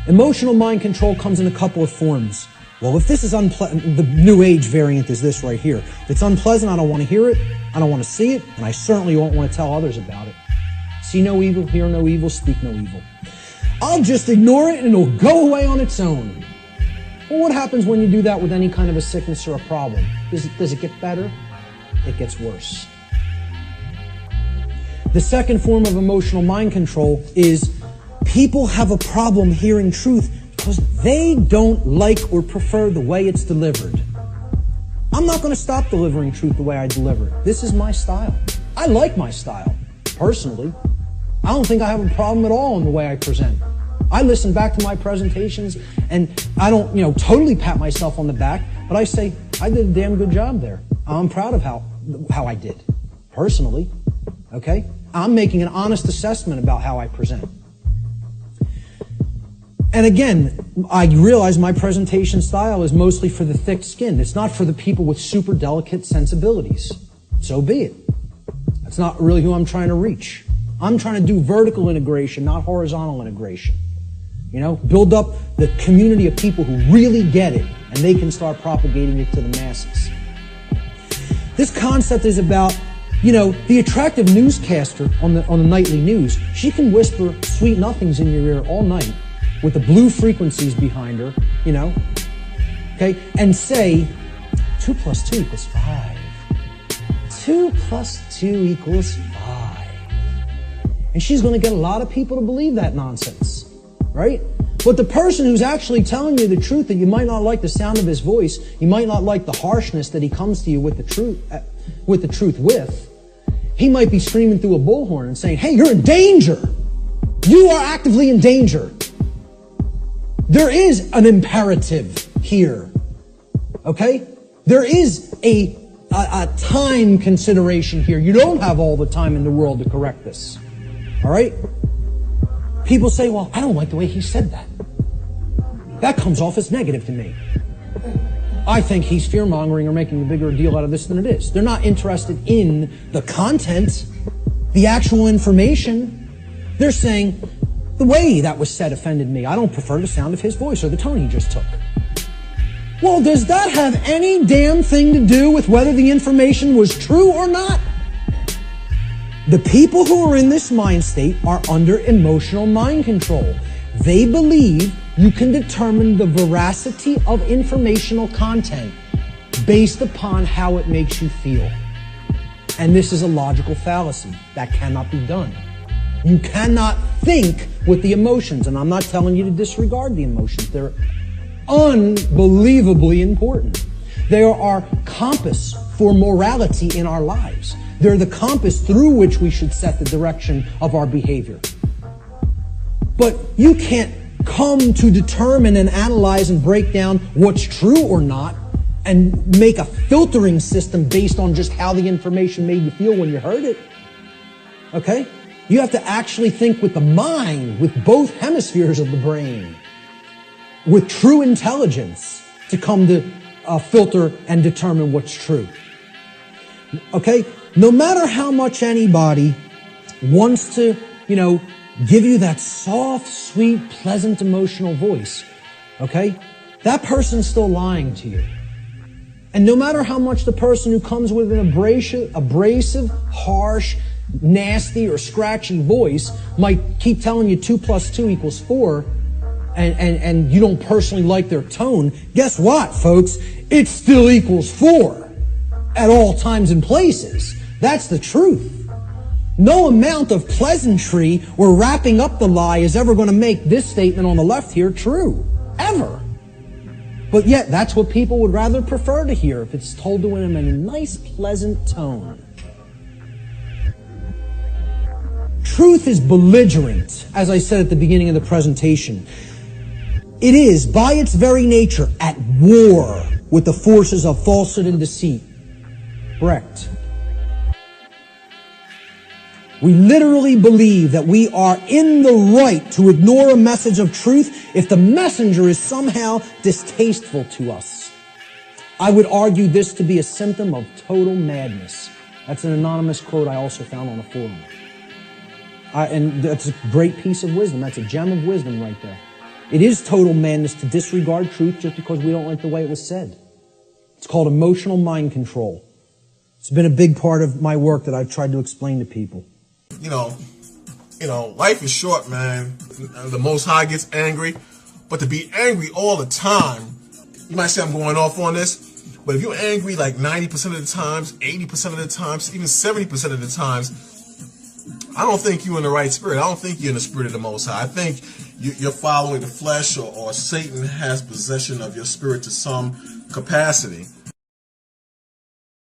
Emotional mind control comes in a couple of forms. Well, if this is unpleasant, the New Age variant is this right here. If it's unpleasant, I don't want to hear it, I don't want to see it, and I certainly won't want to tell others about it. See no evil, hear no evil, speak no evil. I'll just ignore it and it'll go away on its own. Well, what happens when you do that with any kind of a sickness or a problem? Does it get better? It gets worse. The second form of emotional mind control is people have a problem hearing truth because they don't like or prefer the way it's delivered. I'm not going to stop delivering truth the way I deliver it. This is my style. I like my style, personally. I don't think I have a problem at all in the way I present. I listen back to my presentations and I don't, totally pat myself on the back, but I say, I did a damn good job there. I'm proud of how I did, personally, okay? I'm making an honest assessment about how I present. And again, I realize my presentation style is mostly for the thick skin. It's not for the people with super delicate sensibilities. So be it. That's not really who I'm trying to reach. I'm trying to do vertical integration, not horizontal integration. Build up the community of people who really get it, and they can start propagating it to the masses. This concept is about, the attractive newscaster on the nightly news. She can whisper sweet nothings in your ear all night with the blue frequencies behind her, okay, and say, 2 + 2 = 5. 2 + 2 = 5. And she's going to get a lot of people to believe that nonsense, right? But the person who's actually telling you the truth, that you might not like the sound of his voice, you might not like the harshness that he comes to you with the truth with, he might be screaming through a bullhorn and saying, hey, you're in danger. You are actively in danger. There is an imperative here, okay? There is a time consideration here. You don't have all the time in the world to correct this, all right? People say, well, I don't like the way he said that. That comes off as negative to me. I think he's fear-mongering or making a bigger deal out of this than it is. They're not interested in the content, the actual information. They're saying, the way that was said offended me. I don't prefer the sound of his voice or the tone he just took. Well, does that have any damn thing to do with whether the information was true or not? The people who are in this mind state are under emotional mind control. They believe you can determine the veracity of informational content based upon how it makes you feel. And this is a logical fallacy. That cannot be done. You cannot think with the emotions, and I'm not telling you to disregard the emotions. They're unbelievably important. They are our compass for morality in our lives. They're the compass through which we should set the direction of our behavior. But you can't come to determine and analyze and break down what's true or not and make a filtering system based on just how the information made you feel when you heard it. Okay? You have to actually think with the mind, with both hemispheres of the brain, with true intelligence to come to filter and determine what's true. Okay? No matter how much anybody wants to, give you that soft, sweet, pleasant, emotional voice, okay? That person's still lying to you. And no matter how much the person who comes with an abrasive, harsh, nasty, or scratchy voice might keep telling you 2 + 2 = 4, and you don't personally like their tone, guess what, folks? It still equals 4 at all times and places. That's the truth. No amount of pleasantry or wrapping up the lie is ever going to make this statement on the left here true. Ever. But yet, that's what people would rather prefer to hear if it's told to them in a nice, pleasant tone. Truth is belligerent, as I said at the beginning of the presentation. It is, by its very nature, at war with the forces of falsehood and deceit. Correct. We literally believe that we are in the right to ignore a message of truth if the messenger is somehow distasteful to us. I would argue this to be a symptom of total madness. That's an anonymous quote I also found on a forum. And that's a great piece of wisdom. That's a gem of wisdom right there. It is total madness to disregard truth just because we don't like the way it was said. It's called emotional mind control. It's been a big part of my work that I've tried to explain to people. You know, life is short, man. The Most High gets angry, but to be angry all the time, you might say I'm going off on this, but if you're angry like 90% of the times, 80% of the times, even 70% of the times, I don't think you're in the right spirit. I don't think you're in the spirit of the Most High. I think you're following the flesh, or Satan has possession of your spirit to some capacity.